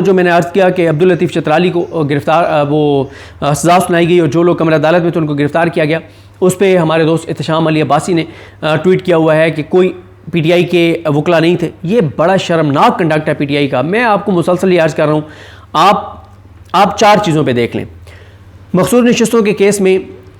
जो मैंने अर्ज़ किया कि अब्दुल लतीफ़ चतराली को गिरफ़्तार सज़ा सुनाई गई और जो लोग कमर अदालत में थे उनको गिरफ़्तार किया गया। उस पर हमारे दोस्त एहतशाम अली अब्बासी ने ट्वीट किया हुआ है कि कोई पीटीआई के वकला नहीं थे। ये बड़ा शर्मनाक कंडक्ट है पीटीआई का। मैं आपको मुसलसल अर्ज़ कर रहा हूँ, आप 4 चीज़ों पर देख लें। मखसूस नशस्तों के केस में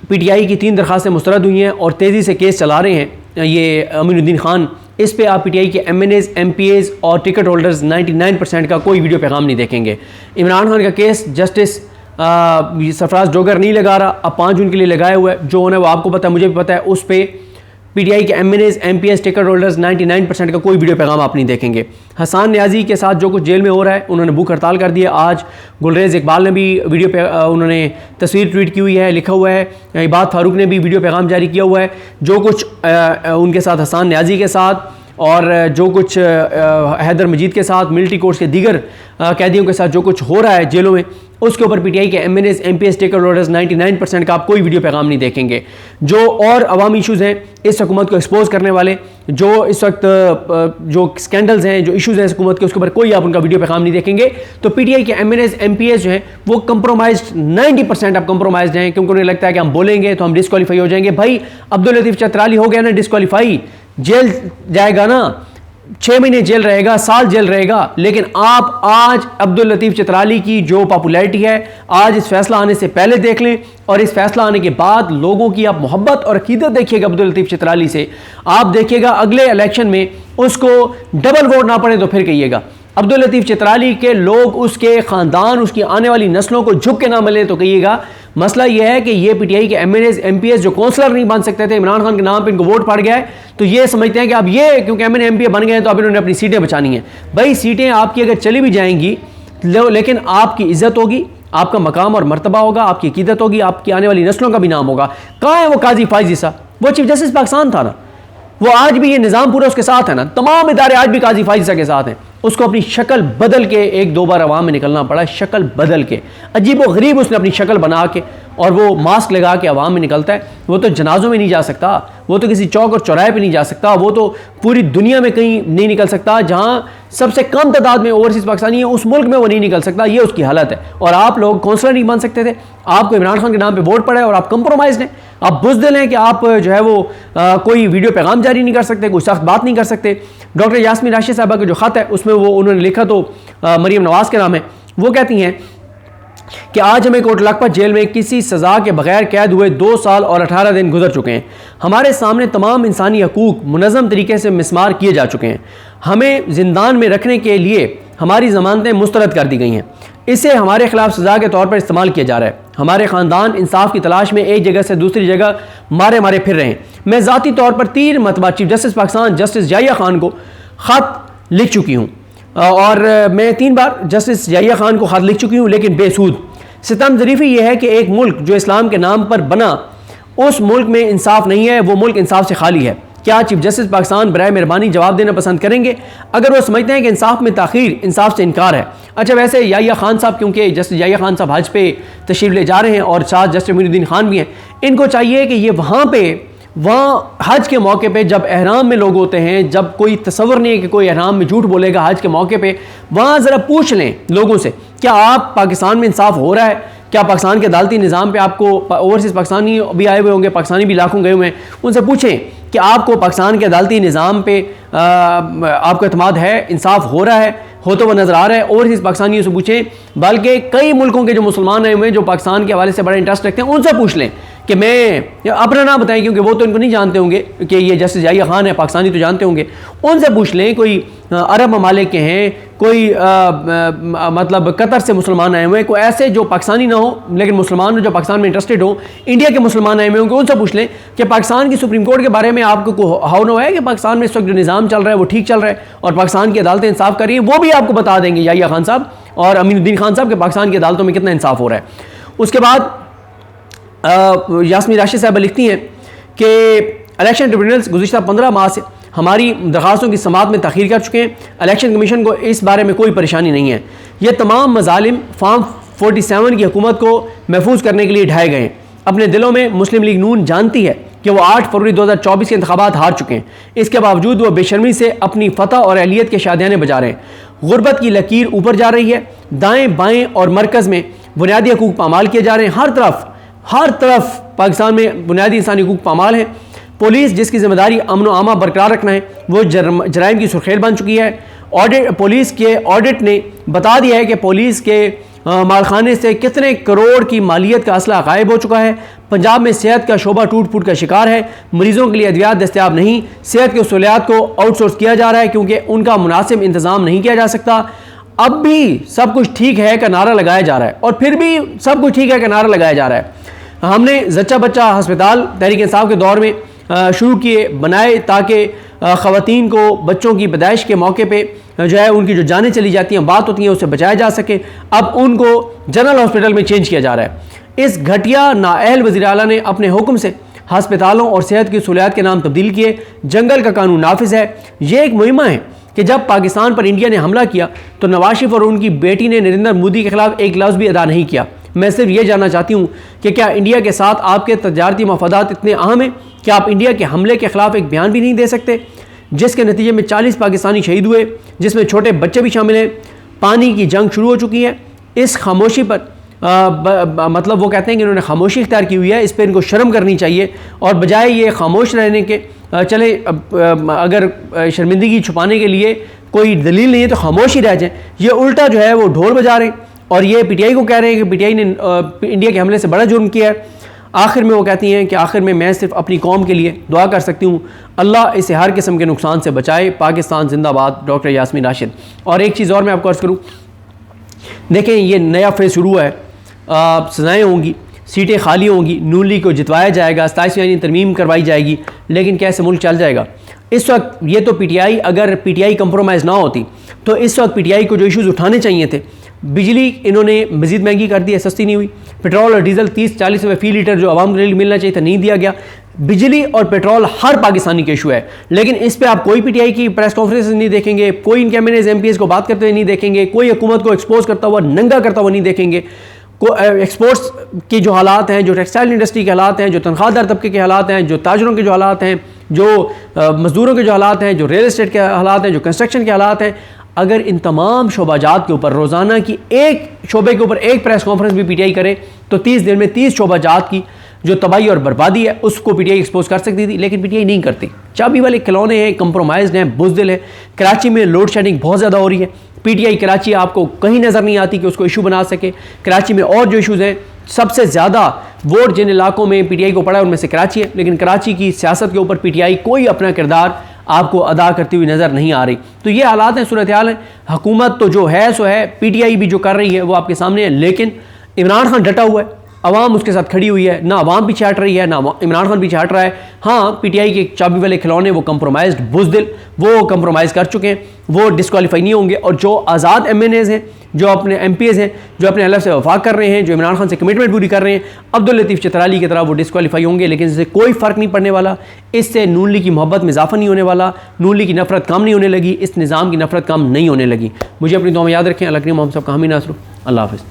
पीटीआई की 3 दरखास्तें मुस्तरद हुई हैं और तेज़ी से केस चला रहे हैं ये अमीनुद्दीन खान। इस पे आप पीटीआई के एमएनएज़, एमपीएज़ और टिकट होल्डर्स 99% का कोई वीडियो पैगाम नहीं देखेंगे। इमरान खान का केस जस्टिस सरफराज डोगर नहीं लगा रहा, अब 5 जून के लिए लगाया हुआ है। जो होना है वो आपको पता है, मुझे भी पता है। उस पर पीटीआई के एमएनएज़, एमपीएज़, टिकट होल्डर्स 99% का कोई वीडियो पैगाम आप नहीं देखेंगे। हसन न्याजी के साथ जो कुछ जेल में हो रहा है, उन्होंने भूख हड़ताल कर दी है। आज गुलरेज़ इकबाल ने भी वीडियो पे उन्होंने तस्वीर ट्वीट की हुई है, लिखा हुआ है। इबाद फारूक ने भी वीडियो पैगाम जारी किया हुआ है। जो कुछ उनके साथ हसन न्याजी के साथ और जो कुछ हैदर मजीद के साथ, मिलिट्री कोर्ट्स के दीगर कैदियों के साथ जो कुछ हो रहा है जेलों में, उसके ऊपर पीटीआई के एमएनएज़, एमपीएस, टिकट होल्डर्स 99% का आप कोई वीडियो पैगाम नहीं देखेंगे। जो और अवामी इशूज़ हैं इस हुकूमत को एक्सपोज करने वाले, जो इस वक्त जो स्कैंडल्स हैं, जो इशूज़ हैं इस हुकूमत के, उसके ऊपर कोई आप उनका वीडियो पैगाम नहीं देखेंगे। तो पीटीआई के एमएनएज़, एमपीएस जो हैं वो कंप्रोमाइज्ड, 90% अब कंप्रोमाइज्ड हैं, क्योंकि उन्हें लगता है कि हम बोलेंगे तो हम डिस्क्वालीफाई हो जाएंगे। भाई अब्दुल लतीफ़ चतराली हो गया ना डिस्क्वालीफाई, जेल जाएगा ना, 6 महीने जेल रहेगा, साल जेल रहेगा। लेकिन आप आज अब्दुल लतीफ़ चतराली की जो पॉपुलैरिटी है, आज इस फैसला आने से पहले देख लें और इस फैसला आने के बाद लोगों की आप मोहब्बत और अकीदत देखिएगा अब्दुल लतीफ़ चतराली से। आप देखिएगा अगले इलेक्शन में उसको डबल वोट ना पड़े तो फिर कहिएगा। अब्दुल लतीफ़ चतराली के लोग, उसके ख़ानदान, उसकी आने वाली नस्लों को झुक के ना मिले तो कहिएगा। मसला यह है कि ये पीटीआई के एमएनएज़, एमपीएस जो काउंसलर नहीं बन सकते थे, इमरान खान के नाम पे इनको वोट पड़ गया है, तो ये समझते हैं कि अब ये क्योंकि एमएनए, एमपीए बन गए हैं तो अब इन्होंने अपनी सीटें बचानी हैं। भाई सीटें आपकी अगर चली भी जाएंगी लेकिन आपकी इज्जत होगी, आपका मकाम और मर्तबा होगा, आपकी अकीदत होगी, आपकी आने वाली नस्लों का भी नाम होगा। कहाँ है वो काजी फायजी सा? वो चीफ जस्टिस पाकिस्तान था ना, वो आज भी ये निज़ाम पूरा उसके साथ है ना, तमाम इदारे आज भी काजी फायजी के साथ हैं। उसको अपनी शक्ल बदल के 1-2 बार अवाम में निकलना पड़ा, शक्ल बदल के, अजीब व गरीब उसने अपनी शक्ल बना के और वो मास्क लगा के अवाम में निकलता है। वो तो जनाजों में नहीं जा सकता, वो तो किसी चौक और चौराहे पे नहीं जा सकता, वो तो पूरी दुनिया में कहीं नहीं निकल सकता। जहाँ सबसे कम तादाद में ओवरसीज़ पाकिस्तानी है उस मुल्क में वो नहीं निकल सकता। ये उसकी हालत है। और आप लोग काउंसलर नहीं बन सकते थे, आपको इमरान खान के नाम पे वोट पड़ा है और आप कंप्रोमाइज़ हैं, आप बुज़दिल हैं कि आप जो है वो कोई वीडियो पैगाम जारी नहीं कर सकते, कोई सख्त बात नहीं कर सकते। डॉक्टर यास्मीन राशिद साहबा का जो ख़त है उसमें वो उन्होंने लिखा तो मरीम नवाज़ के नाम है। वो कहती हैं कि आज हमें कोट लखपत जेल में किसी सज़ा के बगैर कैद हुए 2 साल और 18 दिन गुजर चुके हैं। हमारे सामने तमाम इंसानी हकूक़ मुनज़्ज़म तरीके से मिसमार किए जा चुके हैं। हमें ज़िंदान में रखने के लिए हमारी ज़मानतें मुस्तरद कर दी गई हैं। इसे हमारे खिलाफ सज़ा के तौर पर इस्तेमाल किया जा रहा है। हमारे ख़ानदान इंसाफ की तलाश में एक जगह से दूसरी जगह मारे मारे फिर रहे हैं। मैं ज़ाती तौर पर 3 मरतबा chief justice Pakistan justice Yahya Khan को ख़त लिख चुकी हूँ और मैं 3 बार जस्टिस याहिया खान को ख़त लिख चुकी हूँ, लेकिन बेसूद। सितम ज़रीफ़ी यह है कि एक मुल्क जो इस्लाम के नाम पर बना, उस मुल्क में इंसाफ नहीं है, वो मुल्क इंसाफ से खाली है। क्या चीफ जस्टिस पाकिस्तान बराए मेहरबानी जवाब देना पसंद करेंगे अगर वो समझते हैं कि इंसाफ में ताख़ीर इंसाफ से इनकार है? अच्छा, वैसे याहिया खान साहब, क्योंकि जस्टिस याहिया खान साहब हज पे तशरीफ़ ले जा रहे हैं और साथ जस्टिस अमीनुद्दीन खान भी हैं, इनको चाहिए कि ये वहाँ हज के मौके पे जब एहराम में लोग होते हैं, जब कोई तसव्वुर नहीं है कि कोई एहराम में झूठ बोलेगा हज के मौके पे, वहाँ ज़रा पूछ लें लोगों से, क्या आप पाकिस्तान में इंसाफ हो रहा है? क्या पाकिस्तान के अदालती निज़ाम पे आपको, ओवरसीज़ पाकिस्तानी भी आए हुए होंगे, पाकिस्तानी भी लाखों गए हुए हैं, उनसे पूछें कि आपको पाकिस्तान के अदालती निज़ाम पे आपको एतमाद है, इंसाफ हो रहा है, होता हुआ नज़र आ रहा है? ओवरसीज़ पाकिस्तानियों से पूछें, बल्कि कई मुल्कों के जो मुसलमान आए हुए हैं जो पाकिस्तान के हवाले से बड़ा इंटरेस्ट रखते हैं, उनसे पूछ लें कि मैं अपना नाम बताएं, क्योंकि वो तो इनको नहीं जानते होंगे कि ये जस्टिस याहिया खान है, पाकिस्तानी तो जानते होंगे। उनसे पूछ लें, कोई अरब ममालिक के हैं, कोई मतलब कतर से मुसलमान आए हुए हैं, कोई ऐसे जो पाकिस्तानी ना हो लेकिन मुसलमान हो, जो पाकिस्तान में इंटरेस्टेड हो, इंडिया के मुसलमान आए हुए होंगे, उनसे पूछ लें कि पाकिस्तान की सुप्रीम कोर्ट के बारे में आपको हाउ नो है कि पाकिस्तान में इस वक्त जो निज़ाम चल रहा है वो ठीक चल रहा है और पाकिस्तान की अदालतें इंसाफ कर रही हैं? वो भी आपको बता देंगे याहिया खान साहब और अमीनुद्दीन खान साहब के पाकिस्तान की अदालतों में कितना इंसाफ हो रहा है। उसके बाद यास्मीन राशिद साहब लिखती हैं कि इलेक्शन ट्रिब्यूनल्स गुज़िश्ता 15 माह से हमारी दरखास्तों की समाअत में तख़ीर कर चुके हैं। इलेक्शन कमीशन को इस बारे में कोई परेशानी नहीं है। ये तमाम मज़ालिम फार्म 47 की हुकूमत को महफूज करने के लिए ढाए गए हैं। अपने दिलों में मुस्लिम लीग नून जानती है कि वो 8 फरवरी 2024 के इंतखाबात हार चुके हैं। इसके बावजूद वो बेशर्मी से अपनी फतह और अहलियत के शादियाने बजा रहे हैं। गुर्बत की लकीर ऊपर जा रही है, दाएं बाएं और मरकज़ में बुनियादी हकूक़ पामाल किए जा रहे हैं। हर तरफ पाकिस्तान में बुनियादी इंसानी हकूक़ पामाल हैं। पुलिस जिसकी जिम्मेदारी अमन व आमा बरकरार रखना है वो जराइम की सुर्खेल बन चुकी है। पुलिस के ऑडिट ने बता दिया है कि पुलिस के मालखाने से कितने करोड़ की मालियत का असला गायब हो चुका है। पंजाब में सेहत का शोबा टूट फूट का शिकार है। मरीजों के लिए अद्वियात दस्तयाब नहीं, सेहत के उसूलियात को आउटसोर्स किया जा रहा है क्योंकि उनका मुनासिब इंतज़ाम नहीं किया जा सकता। अब भी सब कुछ ठीक है का नारा लगाया जा रहा है और फिर भी सब कुछ ठीक है का नारा लगाया जा रहा है। हमने जच्चा बच्चा हस्पताल तहरीक इंसाफ के दौर में शुरू किए, बनाए ताकि ख़वातीन को बच्चों की पैदाइश के मौके पे जो है उनकी जो जानें चली जाती हैं, बात होती हैं, उससे बचाया जा सके। अब उनको जनरल हॉस्पिटल में चेंज किया जा रहा है। इस घटिया नाअहल वज़ीर आला ने अपने हुक्म से हस्पतालों और सेहत की सहूलियात के नाम तब्दील किए। जंगल का कानून नाफिज है। ये एक मुहिमा है कि जब पाकिस्तान पर इंडिया ने हमला किया तो नवाज शरीफ और उनकी बेटी ने नरेंद्र मोदी के खिलाफ एक लफ्ज़ भी अदा नहीं किया। मैं सिर्फ ये जानना चाहती हूँ कि क्या इंडिया के साथ आपके तजारती मफादात इतने अहम हैं कि आप इंडिया के हमले के खिलाफ एक बयान भी नहीं दे सकते, जिसके नतीजे में 40 पाकिस्तानी शहीद हुए, जिसमें छोटे बच्चे भी शामिल हैं। पानी की जंग शुरू हो चुकी है। इस खामोशी पर मतलब वो कहते हैं कि इन्होंने खामोशी इख्तियार की हुई है, इस पर इनको शर्म करनी चाहिए और बजाय ये खामोश रहने के चले अगर शर्मिंदगी छुपाने के लिए कोई दलील नहीं है तो खामोश ही रह जाए। ये उल्टा जो है वो ढोल बजा रहे हैं और ये पीटीआई को कह रहे हैं कि पीटीआई ने इंडिया के हमले से बड़ा जुर्म किया है। आखिर में वो कहती हैं कि आखिर में मैं सिर्फ अपनी कौम के लिए दुआ कर सकती हूँ, अल्लाह इसे हर किस्म के नुकसान से बचाए। पाकिस्तान जिंदाबाद। डॉक्टर यास्मीन राशिद। और एक चीज़ और मैं आपको अर्ज़ करूँ, देखें ये नया फेज़ शुरू है, सज़ाएँ होंगी, सीटें खाली होंगी, नून लीग को जितवाया जाएगा, 27वीं तरमीम करवाई जाएगी, लेकिन कैसे मुल्क चल जाएगा? इस वक्त ये तो पीटीआई, अगर पीटीआई कंप्रोमाइज़ ना होती तो इस वक्त पीटीआई को जो इश्यूज़ उठाने चाहिए थे, बिजली इन्होंने मज़ीद महंगी कर दी है, सस्ती नहीं हुई। पेट्रोल और डीजल 30-40 रुपये फ़ी लीटर जो आवाम के लिए मिलना चाहिए था नहीं दिया गया। बिजली और पेट्रोल हर पाकिस्तानी के इशू है, लेकिन इस पर आप कोई पीटीआई की प्रेस कॉन्फ्रेंस नहीं देखेंगे, कोई इनके एमएनएज़ एमपीएस को बात करते हुए नहीं देखेंगे, कोई हुकूमत को एक्सपोज करता हुआ, नंगा करता हुआ नहीं देखेंगे। एक्सपोर्ट्स की जो हालात हैं, जो टेक्सटाइल इंडस्ट्री के हालात हैं, जो तनख्वाहदार तबके के हालात हैं, जो ताजरों के जो हालात हैं, जो मज़दूरों के जो हालात हैं, जो रियल एस्टेट के हालात हैं, जो कंस्ट्रक्शन के हालात हैं, अगर इन तमाम शोबाजात के ऊपर रोज़ाना की एक शोबे के ऊपर एक प्रेस कॉन्फ्रेंस भी पीटीआई करे तो 30 दिन में 30 शोबाजात की जो तबाही और बर्बादी है उसको पीटीआई एक्सपोज कर सकती थी, लेकिन पीटीआई नहीं करती। चाबी वाले खिलौने हैं, कंप्रोमाइज़ हैं, बुज़दिल है। कराची में लोड शेडिंग बहुत ज़्यादा हो रही है। पीटीआई कराची आपको कहीं नज़र नहीं आती कि उसको इशू बना सके। कराची में और जो इशूज़ हैं, सबसे ज़्यादा वोट जिन इलाकों में पीटीआई को पड़ा है उनमें से कराची है, लेकिन कराची की सियासत के ऊपर पीटीआई कोई अपना किरदार आपको अदा करती हुई नज़र नहीं आ रही। तो ये हालात हैं, सूरत हाल है। हुकूमत तो जो है सो है, पीटीआई भी जो कर रही है वो आपके सामने है, लेकिन इमरान खान डटा हुआ है, अवाम उसके साथ खड़ी हुई है, ना अवाम पीछे हट रही है, ना इमरान खान पीछे हट रहा है। हाँ, पीटीआई के चाबी वाले खिलौने वो कंप्रोमाइज्ड बुज़दिल वो कंप्रोमाइज़ कर चुके हैं, वो डिस्क्वालीफाई नहीं होंगे। और जो आज़ाद एमएनएज़ हैं, जो अपने एमपीएज़ हैं, जो अपने हलफ से वफा कर रहे हैं, जो इमरान खान से कमिटमेंट पूरी कर रहे हैं, अब्दुल लतीफ़ चित्राली की तरह वो डिस्क्वालीफाई होंगे, लेकिन इससे कोई फ़र्क नहीं पड़ने वाला। इससे नून लीग की मोहब्बत में इजाफा नहीं होने वाला, नून लीग की नफरत कम नहीं होने लगी, इस निज़ाम की नफरत कम नहीं होने लगी। मुझे अपनी दुआ में याद रखें। अल्लाह करीम हम सब का हामी नासर। अल्लाह हाफ़िज़।